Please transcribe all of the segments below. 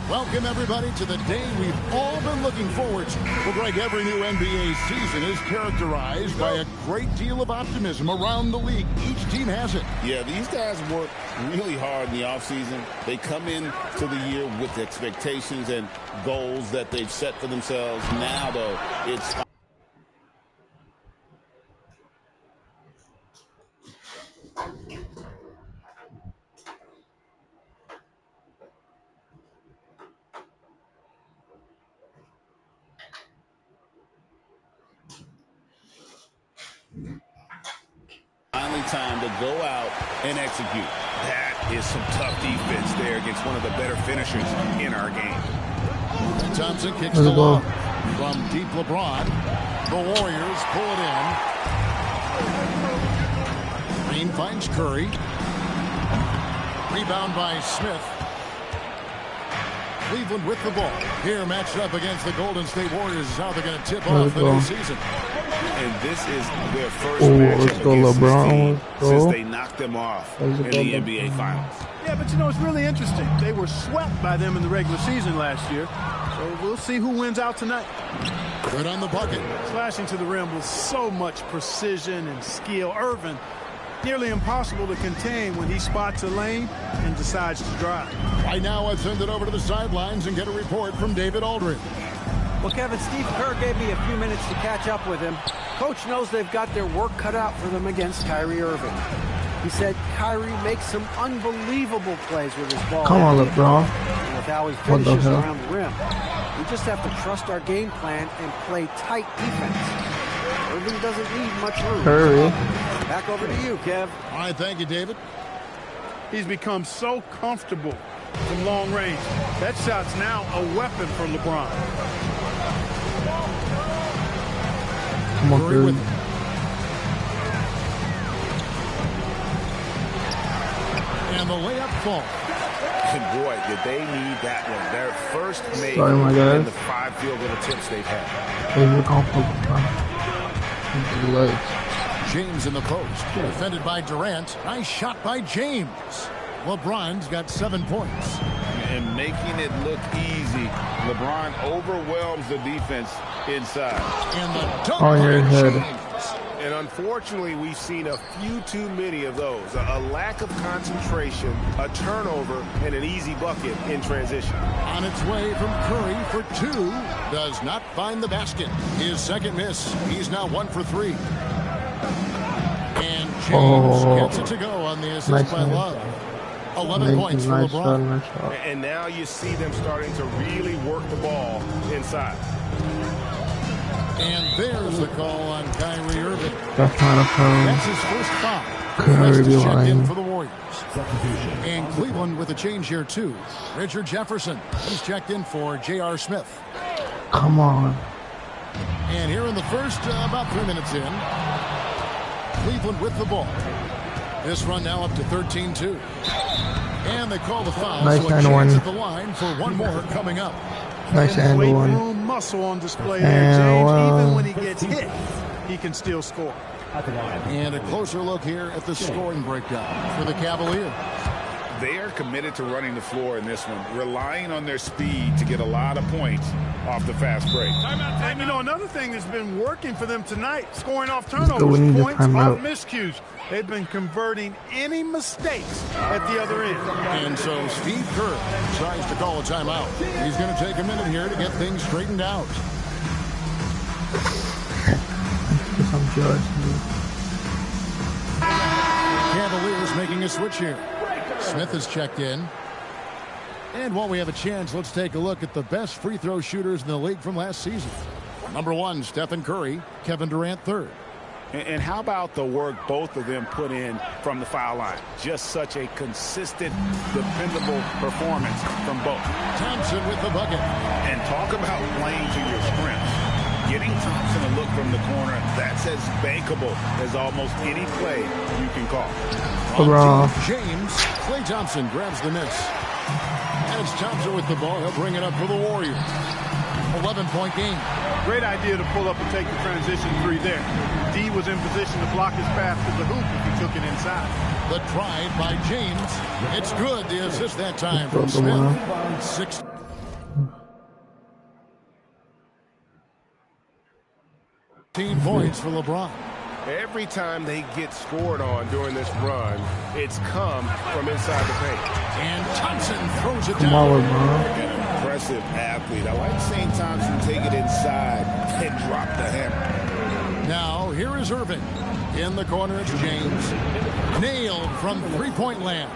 Welcome, everybody, to the day we've all been looking forward to. Well, Greg, every new NBA season is characterized by a great deal of optimism around the league. Each team has it. Yeah, these guys work really hard in the offseason. They come into the year with expectations and goals that they've set for themselves. Now, though, it's... finally time to go out and execute. That is some tough defense there against one of the better finishers in our game. And Thompson kicks the ball from deep. LeBron. The Warriors pull it in. Green finds Curry. Rebound by Smith. Cleveland with the ball. Here matched up against the Golden State Warriors is how they're going to tip off the new season. And this is their first matchup let's go against LeBron. this team since they knocked them off in the NBA Finals. Yeah, but you know, it's really interesting. They were swept by them in the regular season last year. So we'll see who wins out tonight. Good on the bucket. Slashing to the rim with so much precision and skill. Irvin, nearly impossible to contain when he spots a lane and decides to drive. Right now, I send it over to the sidelines and get a report from David Aldridge. Well, Kevin, Steve Kerr gave me a few minutes to catch up with him. Coach knows they've got their work cut out for them against Kyrie Irving. He said Kyrie makes some unbelievable plays with his ball. Come on, LeBron. And with how he finishes around the rim. We just have to trust our game plan and play tight defense. Irving doesn't need much room. Curry. Back over to you, Kev. All right, thank you, David. He's become so comfortable from long range. That shot's now a weapon for LeBron. Come on, Curry. And the layup falls. And boy, did they need that one. Their first made in the 5 field goal attempts they've had. James in the post. Defended by Durant. Nice shot by James. LeBron's got 7 points. And making it look easy. LeBron overwhelms the defense inside. And the dunk on your head. James. And unfortunately, we've seen a few too many of those. A lack of concentration, a turnover, and an easy bucket in transition. On its way from Curry for 2. Does not find the basket. His second miss. He's now 1 for 3. And James gets it to go on the assist by Love. 11 points for LeBron. And now you see them starting to really work the ball inside. And there's the call on Kyrie Irving. That's not a foul. That's his first foul. Curry be checked in lying. for the Warriors. And Cleveland with a change here too. Richard Jefferson. He's checked in for J.R. Smith. Come on. And here in the first, about 3 minutes in, Cleveland with the ball. This run now up to 13-2. And they call the foul. Nice so a and chance one. at the line for one more coming up. Nice and Weight one. room muscle on display there, James. Even when he gets hit, he can still score. And a closer look here at the scoring breakdown for the Cavaliers. They are committed to running the floor in this one, relying on their speed to get a lot of points off the fast break. And you know, another thing that's been working for them tonight, scoring off turnovers, points off miscues. They've been converting any mistakes at the other end. And so Steve Kerr decides to call a timeout. He's going to take a minute here to get things straightened out. Cavaliers making a switch here. Smith is checked in. And while we have a chance, let's take a look at the best free throw shooters in the league from last season. Number 1, Stephen Curry. Kevin Durant, 3rd. And how about the work both of them put in from the foul line? Just such a consistent, dependable performance from both. Thompson with the bucket. And talk about playing to your strengths. Getting Thompson a look from the corner, that's as bankable as almost any play you can call. James. Klay Thompson grabs the miss. And it's Thompson with the ball. He'll bring it up for the Warriors. 11-point game. Great idea to pull up and take the transition 3 there. D was in position to block his path to the hoop if he took it inside. The drive by James. It's good. The assist that time from Smith. 6. 15 points for LeBron. Every time they get scored on during this run, it's come from inside the paint. And Thompson throws it Come on, down. LeBron. An impressive athlete. I like seeing Thompson take it inside and drop the hammer. Now, here is Irving. In the corner, it's James. Nailed from three-point land.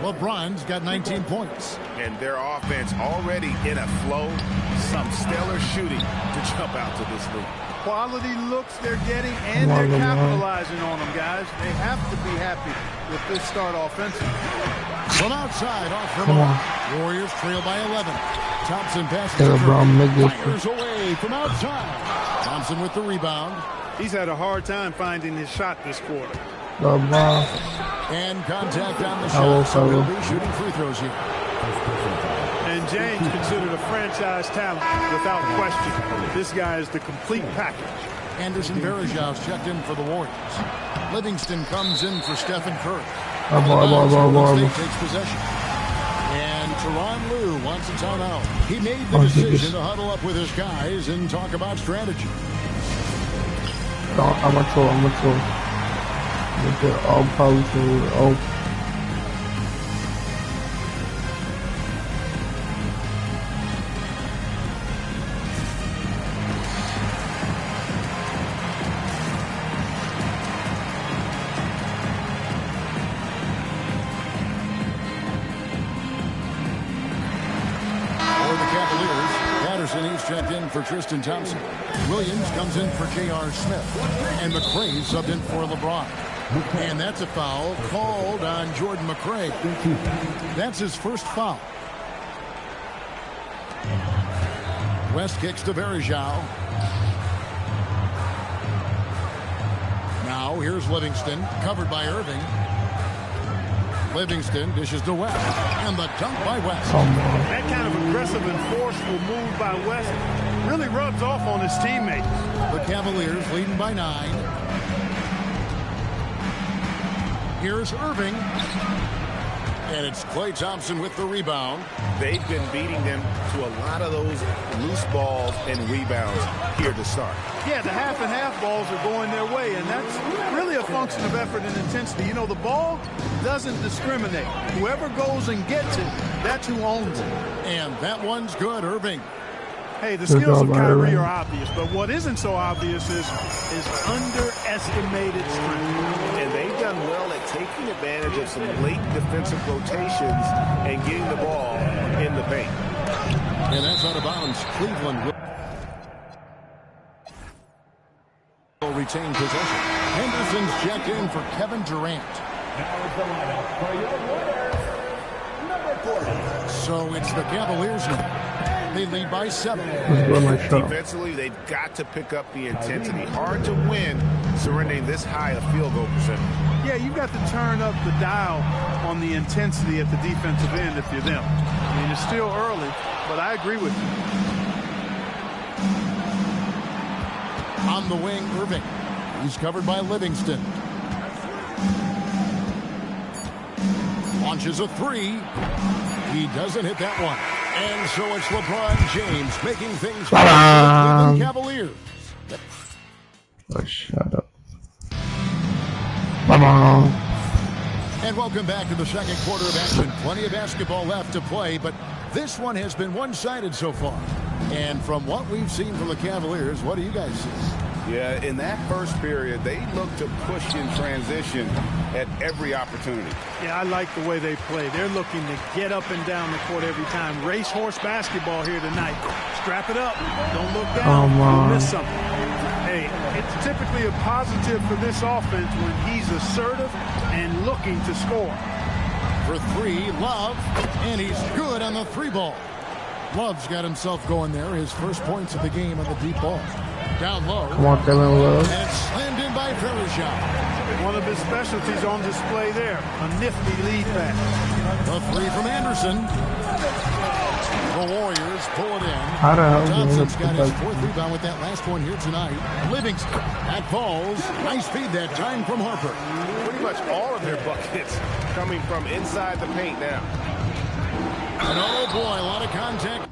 LeBron's got 19 points. And their offense already in a flow. Some stellar shooting to jump out to this lead. Quality looks they're getting, and they're capitalizing on them, guys. They have to be happy with this start offensively. From outside, off the mark. Warriors trail by 11. Thompson passes to LeBron, make this. Fires away from outside. Thompson with the rebound. He's had a hard time finding his shot this quarter. LeBron. And contact on the Hello, shot, so he'll fellow. be shooting free throws here. And James considered a franchise talent without question. This guy is the complete package. Anderson Varejão's checked in for the Warriors. Livingston comes in for Stephen Curry. Ball. Takes possession. And Tyronn Lue wants a timeout. He made the decision to huddle up with his guys and talk about strategy. I'm a troll. With the all powerful. He's checked in for Tristan Thompson. Williams comes in for J.R. Smith. And McRae subbed in for LeBron. And that's a foul called on Jordan McRae. That's his first foul. West kicks to Varejão. Now here's Livingston, covered by Irving. Livingston dishes to West, and the dunk by West. That kind of aggressive and forceful move by West really rubs off on his teammates. The Cavaliers leading by 9. Here's Irving. And it's Klay Thompson with the rebound. They've been beating them to a lot of those loose balls and rebounds here to start. Yeah, the half and half balls are going their way, and that's really a function of effort and intensity. You know, the ball doesn't discriminate. Whoever goes and gets it, that's who owns it. And that one's good, Irving. Hey, the skills of Kyrie are obvious, but what isn't so obvious is underestimated strength. And they've done well at taking advantage of some late defensive rotations and getting the ball in the paint. And that's out of bounds. Cleveland will retain possession. Henderson's checked in for Kevin Durant. So it's the Cavaliers now. They lead by 7. Defensively, they've got to pick up the intensity. Hard to win surrendering this high a field goal percentage. Yeah, you've got to turn up the dial on the intensity at the defensive end if you're them. I mean, it's still early, but I agree with you. On the wing, Irving. He's covered by Livingston. Launches a 3. He doesn't hit that one. And so it's LeBron James making things for the Cleveland Cavaliers. Oh, shut up. Bye-bye. And welcome back to the second quarter of action. Plenty of basketball left to play, but this one has been one-sided so far. And from what we've seen from the Cavaliers, what do you guys see? Yeah, in that first period, they looked to push in transition at every opportunity. Yeah, I like the way they play. They're looking to get up and down the court every time. Racehorse basketball here tonight. Strap it up. Don't look down. You'll miss something. Hey, it's typically a positive for this offense when he's assertive and looking to score. For 3, Love, and he's good on the 3 ball. Love's got himself going there. His first points of the game on the deep ball. Down low. Come on, Dylan Love. And it's slammed in by Varejão. One of his specialties on display there. A nifty lead pass. The 3 from Anderson. The Warriors pull it in. How the hell Thompson's got his 4th rebound with that last one here tonight. Livingston. That falls. Nice feed that time from Harper. Pretty much all of their buckets coming from inside the paint now. And oh boy, a lot of contact.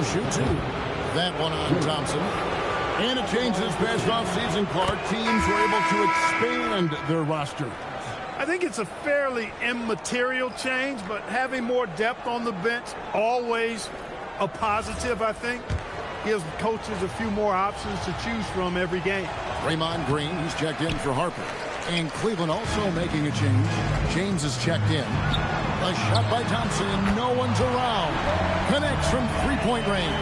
He'll shoot 2. That one on Thompson. And it changes past offseason, Clark. Teams were able to expand their roster. I think it's a fairly immaterial change, but having more depth on the bench, always a positive, I think. Gives coaches a few more options to choose from every game. Draymond Green, he's checked in for Harper. And Cleveland also making a change. James is checked in. A shot by Thompson, and no one's around. Connects from three-point range.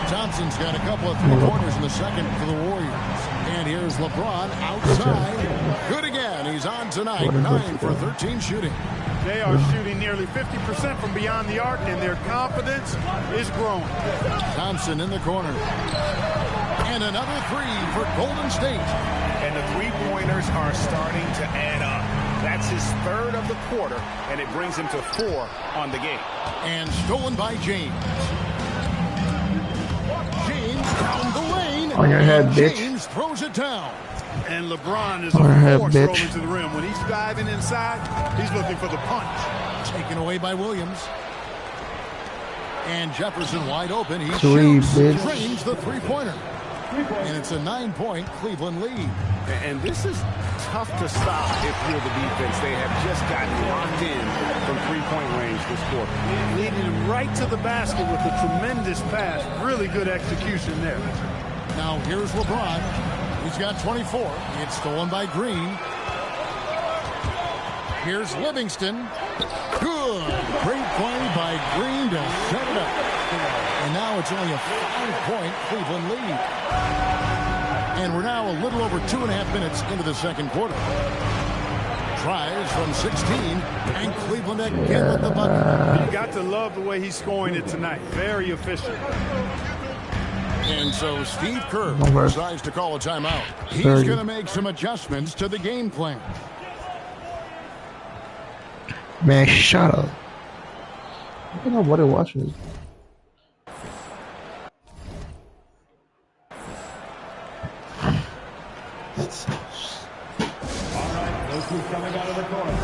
Thompson's got a couple of three-pointers in the second for the Warriors. And here's LeBron outside. Good again. He's on tonight. 9 for 13 shooting. They are shooting nearly 50% from beyond the arc, and their confidence is growing. Thompson in the corner. And another 3 for Golden State. And the three-pointers are starting to add up. That's his 3rd of the quarter, and it brings him to 4 on the game. And stolen by James. James down the lane. On your head, bitch. James throws it down. And LeBron is On your head, force bitch. rolling to the rim. When he's diving inside, he's looking for the punch. Taken away by Williams. And Jefferson wide open. He Three, shoots. bitch. Drains the three-pointer. And it's a 9-point Cleveland lead. And this is tough to stop if you're the defense. They have just gotten locked in from three-point range this quarter. Leading him right to the basket with a tremendous pass. Really good execution there. Now here's LeBron. He's got 24. It's stolen by Green. Here's Livingston. Good. Great play by Green to set it up. And now it's only a 5-point Cleveland lead. And we're now a little over 2.5 minutes into the second quarter. Tries from 16, and Cleveland again with the bucket. You got to love the way he's scoring it tonight. Very efficient. And so Steve Kerr decides to call a timeout. He's going to make some adjustments to the game plan. Man, shut up. I don't know what it watches. Coming out of the corner.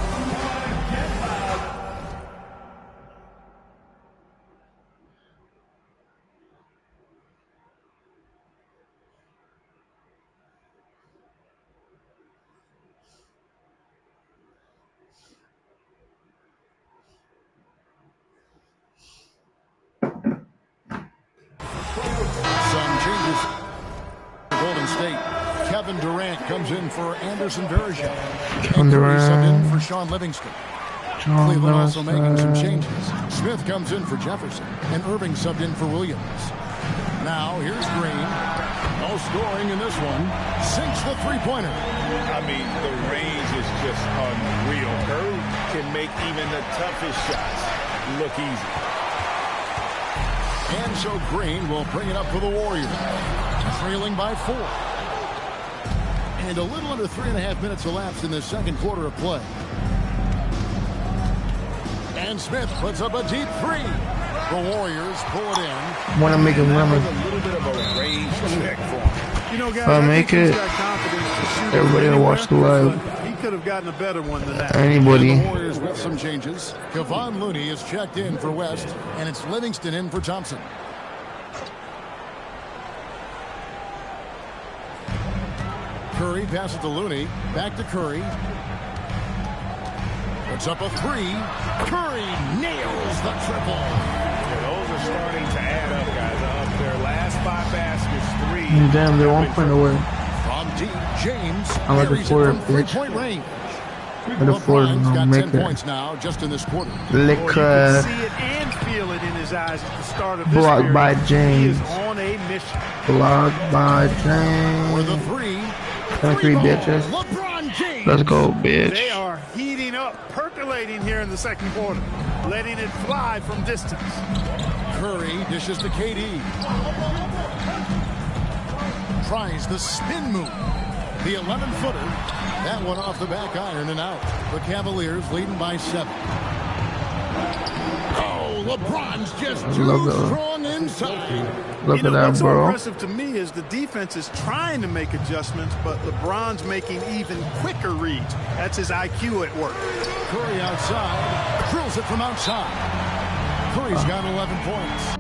Some changes. Golden State. Kevin Durant comes in for Anderson Varejao. And Curry subbed in for Sean Livingston. Cleveland also making some changes. Smith comes in for Jefferson, and Irving subbed in for Williams. Now here's Green. No scoring in this one. Sinks the three-pointer. I mean, the range is just unreal. Curry can make even the toughest shots look easy. And so Green will bring it up for the Warriors. Trailing by 4. And a little under 3.5 minutes elapsed in the second quarter of play. And Smith puts up a deep 3. The Warriors pull it in. Want to make him run. A little bit of a range check for him. You know, guys, If I make it, everybody will watch the live. He could have gotten a better one than that. Anybody. And the Warriors with some changes. Kevon Looney is checked in for West, and it's Livingston in for Thompson. Curry passes to Looney. Back to Curry. Puts up a 3. Curry nails the triple. Yeah, those are starting to add up, guys. Of their last 5 baskets, 3. Damn, they're 1 point away. From deep, James I'm looking carries it for from it, bitch. 3-point range. LeBron's got make 10 it. points now just in this quarter. Lick, You can see it and feel it in his eyes at the start of this blocked period. by He James. is on a mission. Blocked by For the James. 3. 23 bitches. LeBron James. Let's go, They bitch. are heating up, percolating here in the second quarter, letting it fly from distance. Curry dishes to KD. Tries the spin move. The 11-footer. That one off the back iron and out. The Cavaliers leading by 7. Oh, LeBron's just too strong inside. Look at that, What's so bro. impressive to me is the defense is trying to make adjustments, but LeBron's making even quicker reads. That's his IQ at work. Curry outside. Drills it from outside. Curry's got 11 points.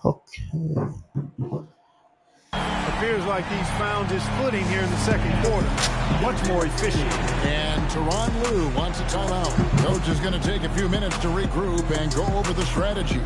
Okay. Appears like he's found his footing here in the second quarter. Much more efficient. And Tyronn Lue wants a timeout. Coach is going to take a few minutes to regroup and go over the strategy.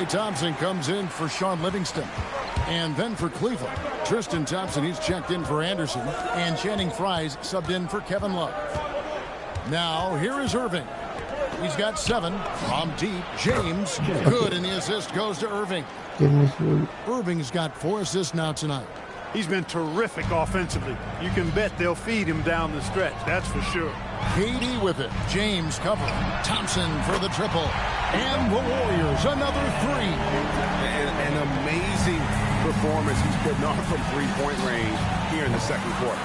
Thompson comes in for Sean Livingston. And then for Cleveland, Tristan Thompson, he's checked in for Anderson. And Channing Frye's subbed in for Kevin Love. Now, here is Irving. He's got 7 from deep. James, good, and the assist goes to Irving. Irving's got 4 assists now tonight. He's been terrific offensively. You can bet they'll feed him down the stretch, that's for sure. KD with it. James covering. Thompson for the triple. And the Warriors, another 3. An amazing performance he's putting on from three-point range here in the second quarter.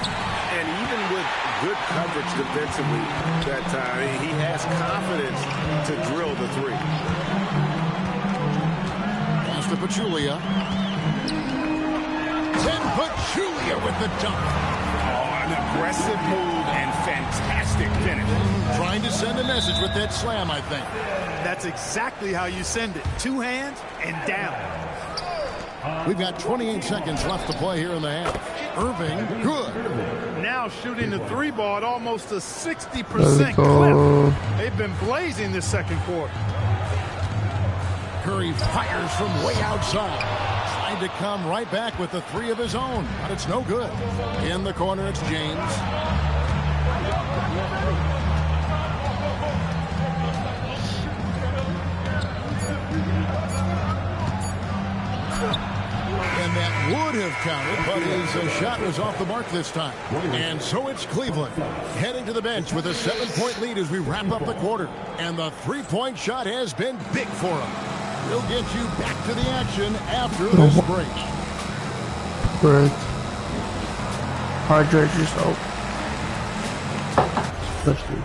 And even with good coverage defensively that time, he has confidence to drill the 3. Pass to Pachulia. Then Pachulia with the dunk. Oh, an aggressive move and fantastic finish. Trying to send a message with that slam, I think. That's exactly how you send it. 2 hands and down. We've got 28 seconds left to play here in the half. Irving, good. Now shooting the 3 ball at almost a 60% clip. They've been blazing this second quarter. Curry fires from way outside. Trying to come right back with the 3 of his own, but it's no good. In the corner, it's James. And that would have counted, but his shot was off the mark this time. And so it's Cleveland heading to the bench with a 7-point lead as we wrap up the quarter. And the 3-point shot has been big for him. We'll get you back to the action after this break. Break. Hydrate yourself. Especially.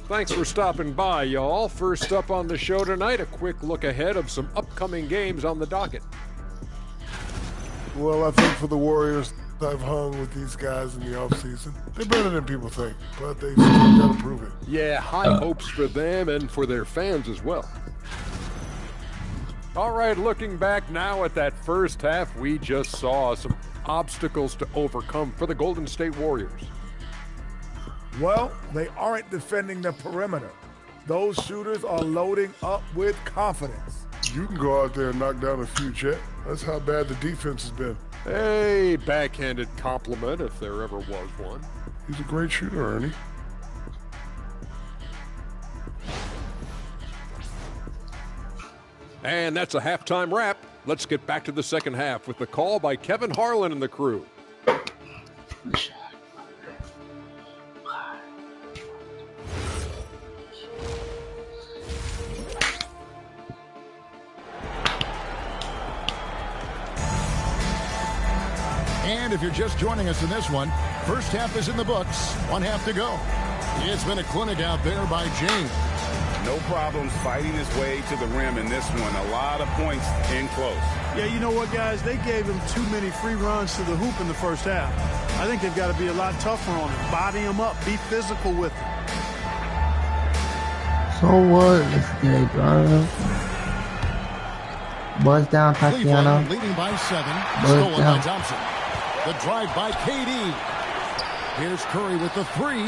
Thanks for stopping by, y'all. First up on the show tonight, a quick look ahead of some upcoming games on the docket. Well, I think for the Warriors, I've hung with these guys in the offseason. They're better than people think, but they still got to prove it. Yeah, high hopes for them and for their fans as well. All right, looking back now at that first half, we just saw some obstacles to overcome for the Golden State Warriors. Well, they aren't defending the perimeter. Those shooters are loading up with confidence. You can go out there and knock down a few, Chet. That's how bad the defense has been. A backhanded compliment, if there ever was one. He's a great shooter, Ernie. And that's a halftime wrap. Let's get back to the second half with the call by Kevin Harlan and the crew. And if you're just joining us in this one, first half is in the books. 1 half to go. It's been a clinic out there by James. No problems fighting his way to the rim in this one. A lot of points in close. Yeah, you know what, guys? They gave him too many free runs to the hoop in the first half. I think they've got to be a lot tougher on him. Body him up. Be physical with him. So what? Let's get it done. Buzz down, Tatiana. Cleveland leading by 7. Stolen by Thompson. The drive by KD. Here's Curry with the 3.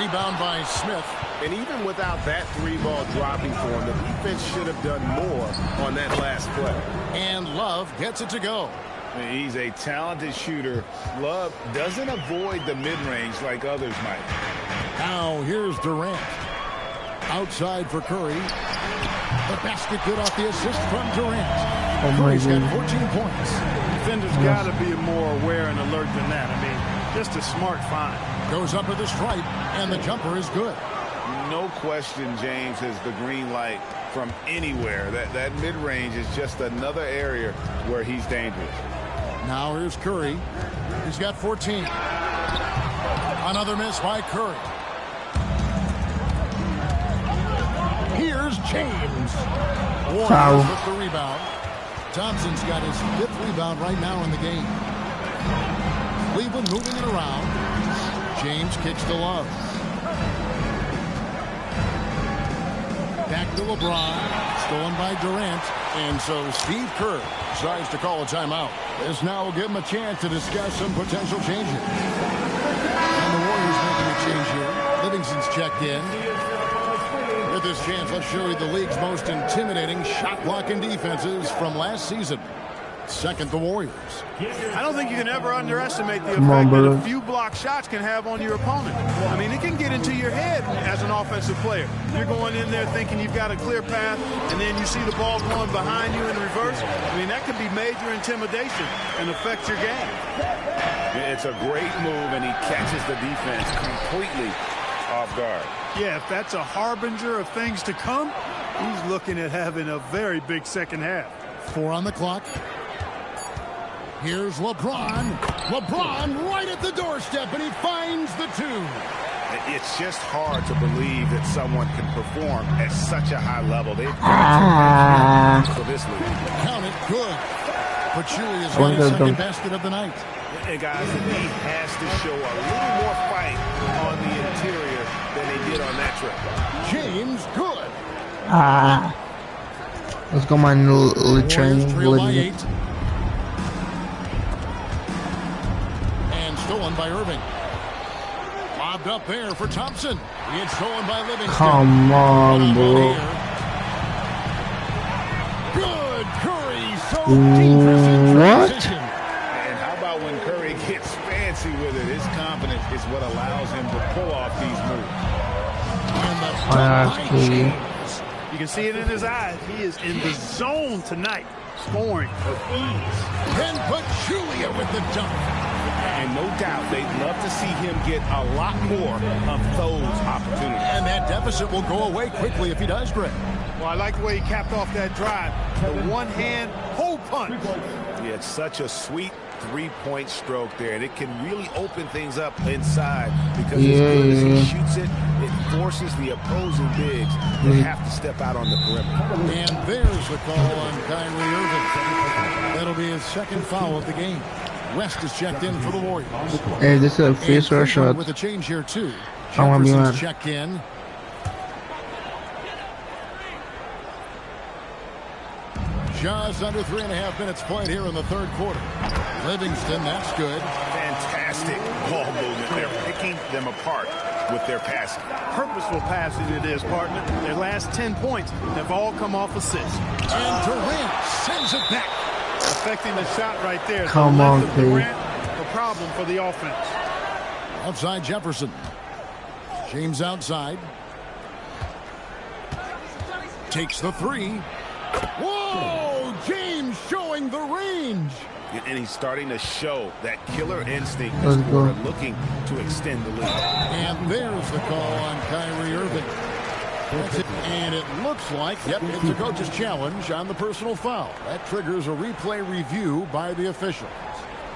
Rebound by Smith. And even without that 3-ball dropping for him, the defense should have done more on that last play. And Love gets it to go. He's a talented shooter. Love doesn't avoid the mid-range like others might. Now here's Durant. Outside for Curry. The basket good off the assist from Durant. Curry's got 14 points. Defenders got to be more aware and alert than that. I mean, just a smart find. Goes up at the stripe, and the jumper is good. No question James has the green light from anywhere. That mid-range is just another area where he's dangerous. Now here's Curry. He's got 14. Another miss by Curry. Here's James. Warriors with the rebound. Thompson's got his 5th rebound right now in the game. Cleveland moving it around. James kicks to Love. Back to LeBron. Stolen by Durant. And so Steve Kerr decides to call a timeout. This now will give him a chance to discuss some potential changes. And the Warriors making a change here. Livingston's checked in. With this chance, let's show you the league's most intimidating shot-blocking defenses from last season. Second, the Warriors. I don't think you can ever underestimate the effect that a few block shots can have on your opponent. I mean, it can get into your head as an offensive player. You're going in there thinking you've got a clear path, and then you see the ball going behind you in reverse. I mean, that could be major intimidation and affect your game. It's a great move, and he catches the defense completely off guard. Yeah, if that's a harbinger of things to come, he's looking at having a very big second half. 4 on the clock. Here's LeBron. LeBron right at the doorstep, and he finds the 2. It's just hard to believe that someone can perform at such a high level. They've got for this league. Count it, good. Pachulia is winning second basket of the night. And guys, he has to show a little more fight on the interior than he did on that trip. James, good. Let's go, my little train. And stolen by Irving. Lobbed up there for Thompson. It's stolen by Livingston. Come on, bro. Good Curry, so dangerous in transition. And how about when Curry gets fancy with it? His confidence is what allows him to pull off these moves. You can see it in his eyes. He is in the zone tonight, scoring with ease. And Pachulia with the dunk. And no doubt they'd love to see him get a lot more of those opportunities. And that deficit will go away quickly if he does, Greg. Well, I like the way he capped off that drive. The one-hand hole punch. Yeah, it's such a sweet three-point stroke there, and it can really open things up inside because as good as he shoots it, it forces the opposing bigs to have to step out on the perimeter. And there's the call on Kyrie Irving. That'll be his second foul of the game. West is checked in for the Warriors. Hey, this is a free throw shot. With a change here too. I want to be on. Check in. Just under 3.5 minutes played here in the third quarter. Livingston, that's good. Fantastic ball movement. They're picking them apart with their passing. Purposeful passing it is, partner. Their last 10 points have all come off assists. And Durant sends it back. Affecting the shot right there. Come on, Durant, a problem for the offense. Outside Jefferson. James outside. Takes the 3. Whoa! James showing the range. And he's starting to show that killer instinct as we're looking to extend the lead. And there's the call on Kyrie Irving. And it looks like, it's a coach's challenge on the personal foul. That triggers a replay review by the officials.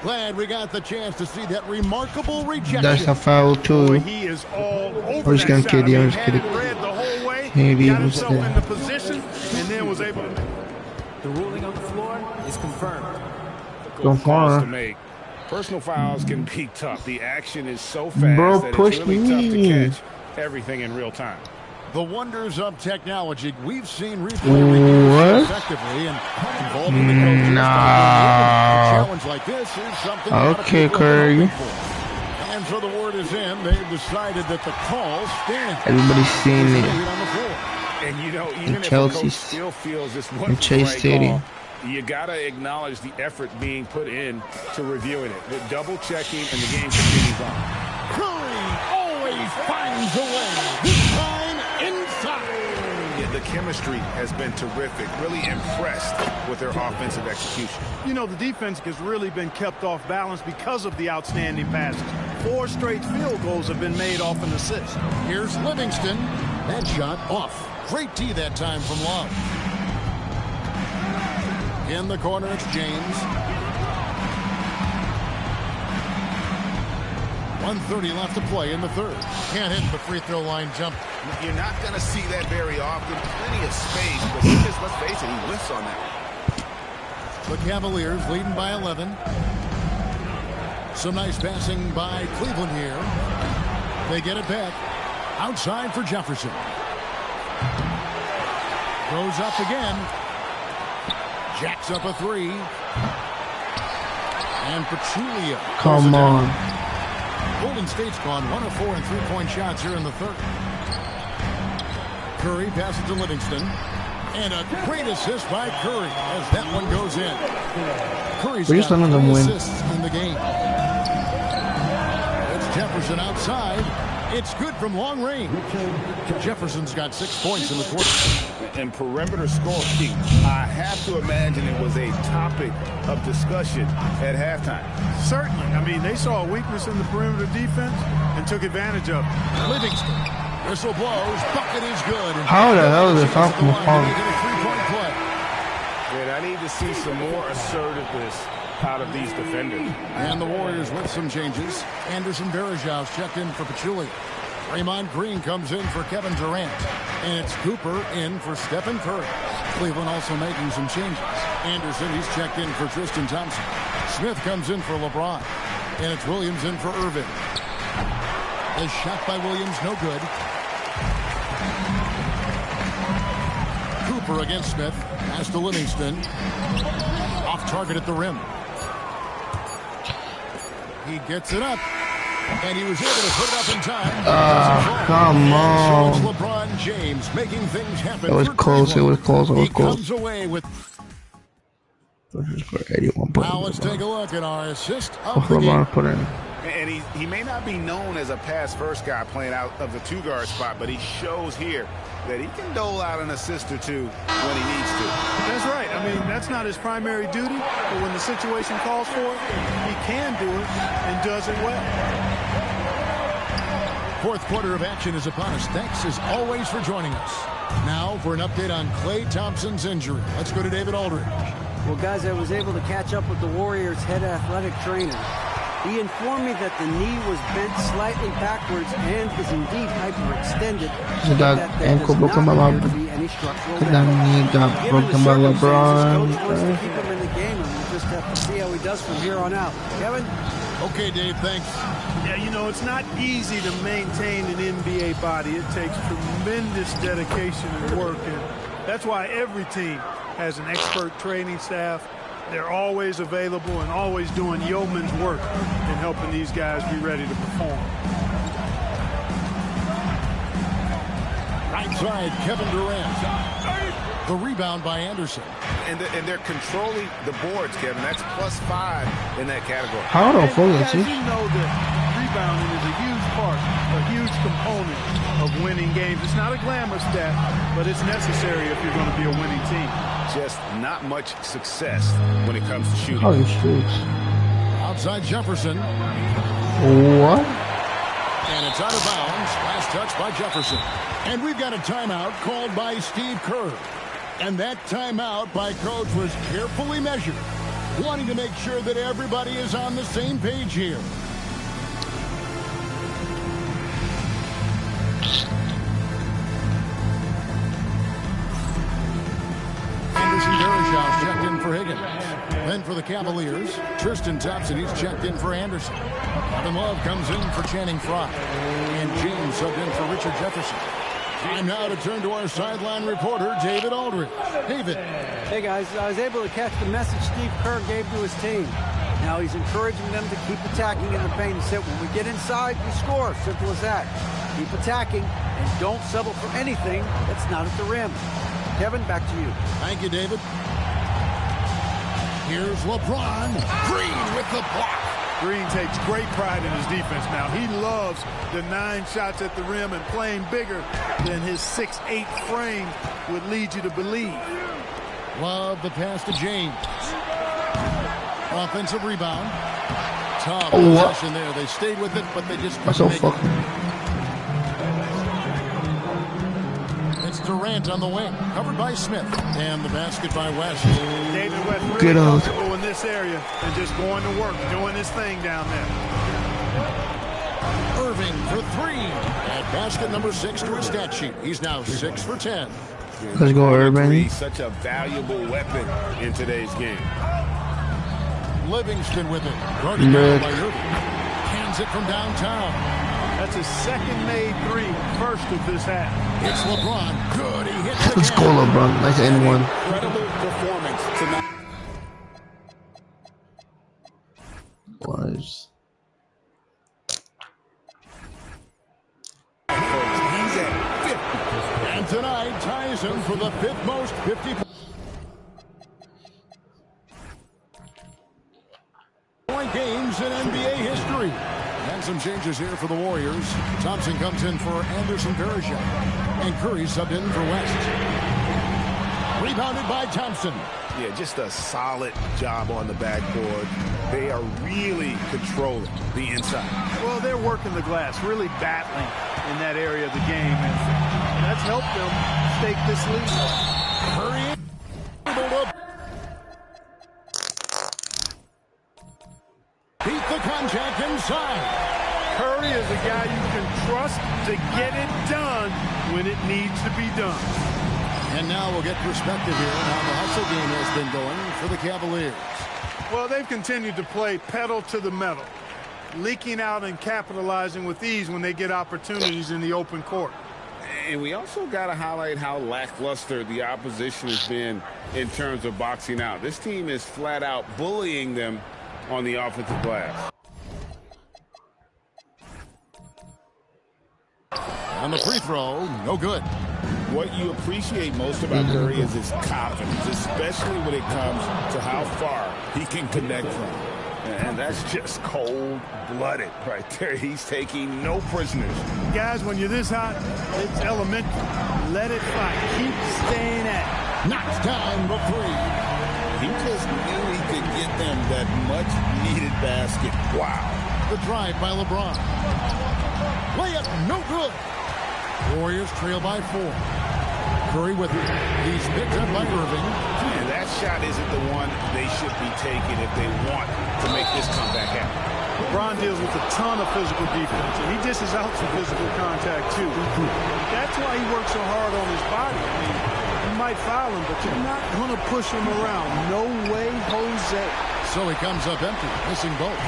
Glad we got the chance to see that remarkable rejection. That's a foul too. Boy, he is all over. I'm just gonna kid you. I'm just kidding. Read the whole way. Maybe got he was himself in the position, and then was able to. The ruling on the floor is confirmed. Calls to make. Personal fouls can be tough. The action is so fast that it's really tough to catch everything in real time. The wonders of technology. We've seen replay reviews effectively and involving the coaches. A challenge like this is something. Okay, Curry. And so the word is in. They've decided that the call stands. Everybody's seeing it. And you know, even if Chelsea, the coach still feels this wasn't Chase right Stadium. call, you gotta acknowledge the effort being put in to reviewing it, with double checking, and the game continues on. Curry always finds a way. This time inside. Yeah, the chemistry has been terrific. Really impressed with their offensive execution. You know, the defense has really been kept off balance because of the outstanding passes. 4 straight field goals have been made off an assist. Here's Livingston. That shot off. Great tee that time from Love. In the corner, it's James. 1:30 left to play in the third. Can't hit the free throw line jump. You're not going to see that very often. Plenty of space, but he just, let's face it, he whiffs on that. The Cavaliers leading by 11. Some nice passing by Cleveland here. They get it back. Outside for Jefferson. Goes up again. Jacks up a 3. And Pachulia. Come on. Golden State's gone 1 of 4 in 3-point shots here in the third. Curry passes to Livingston. And a great assist by Curry as that one goes in. Curry's got 3 assists in the game. It's Jefferson outside. It's good from long range. Jefferson's got 6 points in the quarter. And perimeter scoring, I have to imagine it was a topic of discussion at halftime. Certainly. I mean, they saw a weakness in the perimeter defense and took advantage of it. Livingston. Whistle blows. Bucket is good. How the hell is this sophomore foul? And I need to see some more assertiveness out of these defenders. And the Warriors with some changes. Anderson Varejau's checked in for Pachulia. Draymond Green comes in for Kevin Durant. And it's Cooper in for Stephen Curry. Cleveland also making some changes. Anderson, he's checked in for Tristan Thompson. Smith comes in for LeBron. And it's Williams in for Irving. A shot by Williams, no good. Cooper against Smith. Pass to Livingston. Off target at the rim. He gets it up. And he was able to put it up in time. Come on. So it's LeBron James making things happen. It was close. It was close. It was close. He comes away with. Now let's take a look at our assist of the game. Put in. And he may not be known as a pass-first guy playing out of the 2-guard spot, but he shows here that he can dole out an assist or 2 when he needs to. That's right. I mean, that's not his primary duty, but when the situation calls for it, he can do it and does it well. Fourth quarter of action is upon us. Thanks as always for joining us. Now for an update on Klay Thompson's injury. Let's go to David Aldridge. Well, guys, I was able to catch up with the Warriors' head athletic trainer. He informed me that the knee was bent slightly backwards and is indeed hyperextended. That ankle broken by LeBron. That knee got broken by LeBron. Coach wants to keep him in the game, and we'll just have to see how he does from here on out. Kevin? Okay, Dave, thanks. Yeah, you know, it's not easy to maintain an NBA body. It takes tremendous dedication and work, and that's why every team has an expert training staff. They're always available and always doing yeoman's work in helping these guys be ready to perform. Right side, Kevin Durant. The rebound by Anderson. And they're controlling the boards, Kevin. That's +5 in that category. How the fuck is this? You know that rebounding is a huge part, a huge component of winning games. It's not a glamour stat, but it's necessary if you're going to be a winning team. Just not much success when it comes to shooting. Oh, he shoots. Outside Jefferson. What? And it's out of bounds. Last touch by Jefferson. And we've got a timeout called by Steve Kerr. And that timeout by Coach was carefully measured, wanting to make sure that everybody is on the same page here. Anderson Varejau's checked in for Higgins. Then for the Cavaliers, Tristan Thompson, he's checked in for Anderson. Kevin Love comes in for Channing Frye. And James subbed in for Richard Jefferson. Time now to turn to our sideline reporter, David Aldridge. David. Hey, guys. I was able to catch the message Steve Kerr gave to his team. Now he's encouraging them to keep attacking in the paint. He said, when we get inside, we score. Simple as that. Keep attacking and don't settle for anything that's not at the rim. Kevin, back to you. Thank you, David. Here's LeBron. Green with the block. Green takes great pride in his defense now. He loves the 9 shots at the rim and playing bigger than his 6'8" frame would lead you to believe. Love the pass to James. Offensive rebound. Tough Oh, what? possession there. They stayed with it, but they just couldn't So make fuck. it. It's Durant on the wing, covered by Smith, and the basket by West. David West really Good old. comfortable in this area and just going to work, doing his thing down there. Irving for three. At basket number 6 to his stat sheet. He's now 6 for 10. Let's go, Irving. Such a valuable weapon in today's game. Livingston with it. Guarded down by Irving. Hands it from downtown. That's his second made three, first of this half. It's LeBron. Good. He hits it Let's again. go, LeBron. Nice and one. Incredible performance tonight. Was. He's at 50. And tonight ties him for the 5th most 50-point games in NBA history. And some changes here for the Warriors. Thompson comes in for Anderson Varejao. And Curry subbed in for West. Rebounded by Thompson. Yeah, just a solid job on the backboard. They are really controlling the inside. Well, they're working the glass, really battling in that area of the game, and that's helped them stake this lead. Curry beat the contact inside. Curry is a guy you can trust to get it done when it needs to be done. And now we'll get perspective here on how the hustle game has been going for the Cavaliers. Well, they've continued to play pedal to the metal, leaking out and capitalizing with ease when they get opportunities in the open court. And we also got to highlight how lackluster the opposition has been in terms of boxing out. This team is flat out bullying them on the offensive glass. On the free throw, no good. What you appreciate most about Curry is his confidence, especially when it comes to how far he can connect from. And that's just cold-blooded right there. He's taking no prisoners. Guys, when you're this hot, it's elementary. Let it fly. Keep staying at it. Knocks down the three. He just knew he could get them that much-needed basket. Wow. The drive by LeBron. Layup, no good. Warriors trail by 4. Curry with it. He's picked up by Irving. And that shot isn't the one they should be taking if they want to make this comeback happen. LeBron deals with a ton of physical defense, and he dishes out some physical contact, too. That's why he works so hard on his body. I mean, you might foul him, but you're not going to push him around. No way, Jose. So he comes up empty, missing both.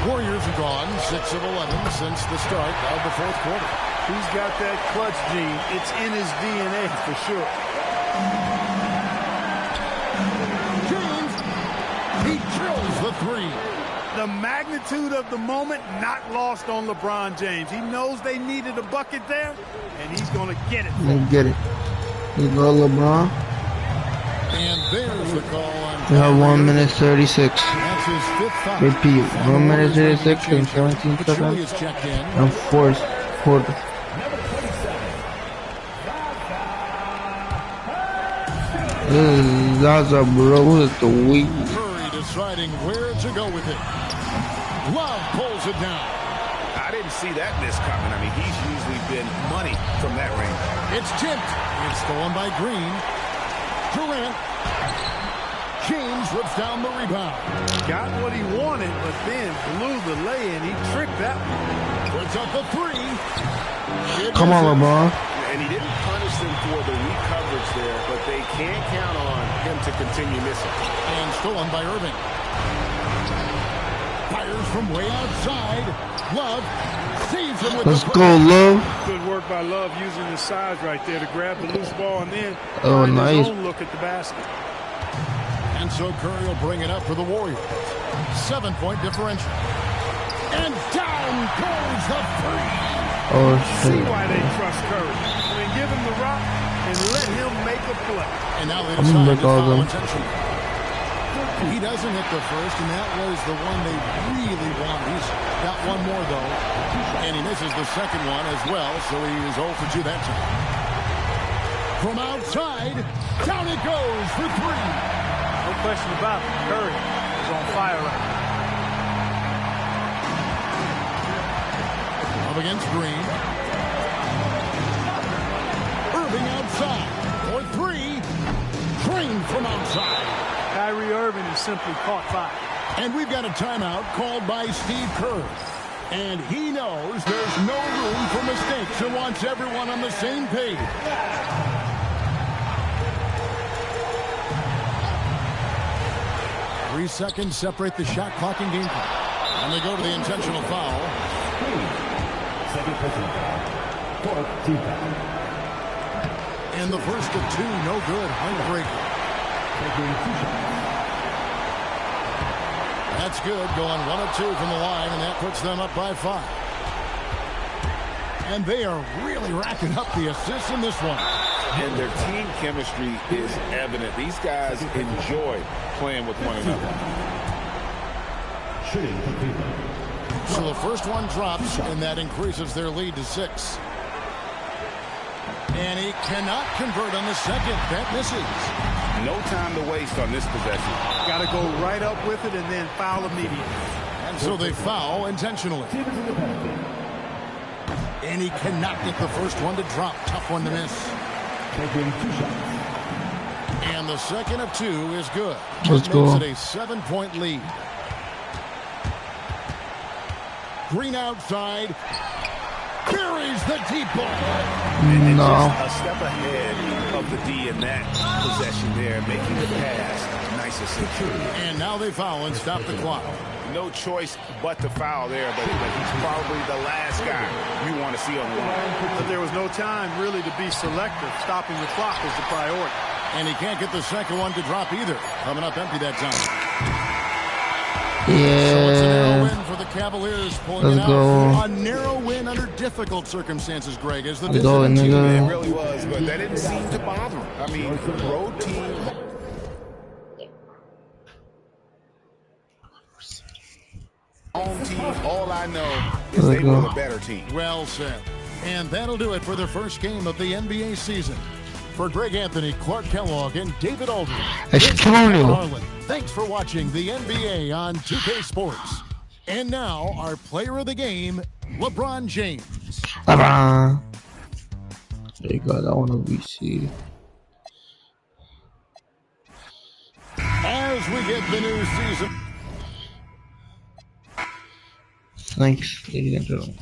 Warriors are gone 6 of 11 since the start of the 4th quarter. He's got that clutch gene. It's in his DNA for sure. James, he drills the three. The magnitude of the moment not lost on LeBron James. He knows they needed a bucket there, and he's going to get it. Get it. You go, LeBron. And there's the call on. We have 1 minute 36. That's his 5th foul. Repeat. 1 minute 36 and 17 Pachulia seconds. is checked in. And 4th quarter. This is Zaza, bro. With the weak. Curry deciding where to go with it. Love pulls it down. I didn't see that miss coming. I mean, he's usually been money from that range. It's tipped. It's stolen by Green. Durant. James whips down the rebound. Got what he wanted, but then blew the lay-in. He tricked that one. Puts up the three. Come on, LeBron. And he didn't punish them for the weak coverage there, but they can't count on him to continue missing. And stolen by Irving. Fires from way outside. Love saves him with Let's the go, Love. Good work by Love using his size right there to grab the loose ball and then Oh, find nice. his own look at the basket. And so Curry will bring it up for the Warriors. 7-point differential. And down goes the three. Oh, See shit. why they trust Curry. I mean, give him the rock and let him make a play. And now they I'm gonna decide make to all foul them. intentionally. He doesn't hit the first, and that was the one they really wanted. He's got one more, though. And he misses the second one as well, so he is 0 for 2 that time. From outside, down it goes for 3. No question about it. Curry is on fire right now. against Green. Irving outside for three. Drained from outside. Kyrie Irving is simply caught fire. And we've got a timeout called by Steve Kerr. And he knows there's no room for mistakes and wants everyone on the same page. 3 seconds separate the shot clock and game clock. And they go to the intentional foul. Second personal foul. Fourth team foul. And the first of two, no good. Heartbreaker. Taking 2 shots. That's good. Going 1 of 2 from the line, and that puts them up by 5. And they are really racking up the assists in this one. And their team chemistry is evident. These guys enjoy playing with one another. Shooting completed. So the first one drops, and that increases their lead to 6. And he cannot convert on the second. That misses. No time to waste on this possession. Got to go right up with it and then foul immediately. And so they foul intentionally. And he cannot get the first one to drop. Tough one to miss. Taking 2 shots. And the second of 2 is good. Let's go. Makes it a 7-point lead. Green outside. Buries the deep ball. And No. just a step ahead of the D in that possession there, making the pass nice and secure. And now they foul and stop the clock. No choice but to foul there, but he's probably the last guy you want to see on the line. But there was no time really to be selective. Stopping the clock is the priority. And he can't get the second one to drop either. Coming up empty that time. So it's a narrow win for the Cavaliers, pulling Let's it out. go. A narrow win under difficult circumstances, Greg. As the Let's go, It nigga. really was, but that didn't seem to bother him. I mean, road team. Home team, all I know is they were the better team. Well said. And that'll do it for the first game of the NBA season. For Greg Anthony, Clark Kellogg, and David Aldridge, I should kill you. Harlan, thanks for watching the NBA on 2K Sports. And now, our player of the game, LeBron James. LeBron. There you go. That one will be C. As we get the new season. Thanks, ladies and gentlemen.